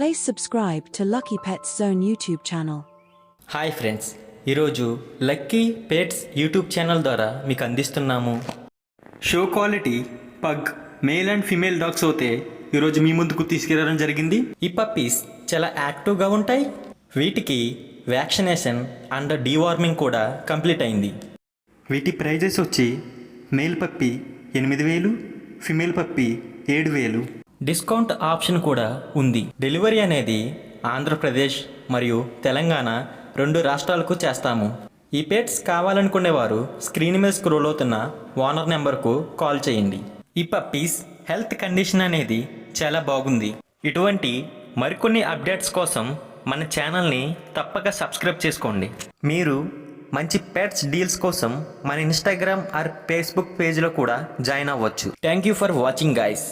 Please subscribe to Lucky Pets Zone YouTube channel. Hi friends, ఈరోజు lucky pets YouTube channel ద్వారా మీకు అందిస్తున్నాము show quality pug male and female dogs అయితే ఈరోజు మీ ముందుకు తీసుకురావడం జరిగింది. ఈ పప్పీస్ చాలా యాక్టివ్గా ఉంటాయి. వీటికి వ్యాక్సినేషన్ అండ్ డీవార్మింగ్ కూడా కంప్లీట్ అయింది. వీటి ప్రైజెస్ వచ్చి male puppy 8,000, female puppy 7,000. Discount option కూడా ఉంది. డెలివరీ అనేది ఆంధ్రప్రదేశ్ మరియు తెలంగాణ 2 రాష్ట్రాలకు చేస్తాము. ఈ పెట్స్ కావాలనుకునేవారు స్క్రీన్ మీద స్క్రోల్ అవుతున్న ఓనర్ నెంబర్కు కాల్ చేయండి. ఈ పప్పీస్ హెల్త్ కండిషన్ అనేది చాలా బాగుంది. ఇటువంటి మరికొన్ని అప్డేట్స్ కోసం మన ఛానల్ని తప్పక సబ్స్క్రైబ్ చేసుకోండి. మీరు మంచి పెట్స్ డీల్స్ కోసం మన ఇన్స్టాగ్రామ్ ఆర్ ఫేస్బుక్ పేజ్లో కూడా జాయిన్ అవ్వచ్చు. Thank you for watching guys.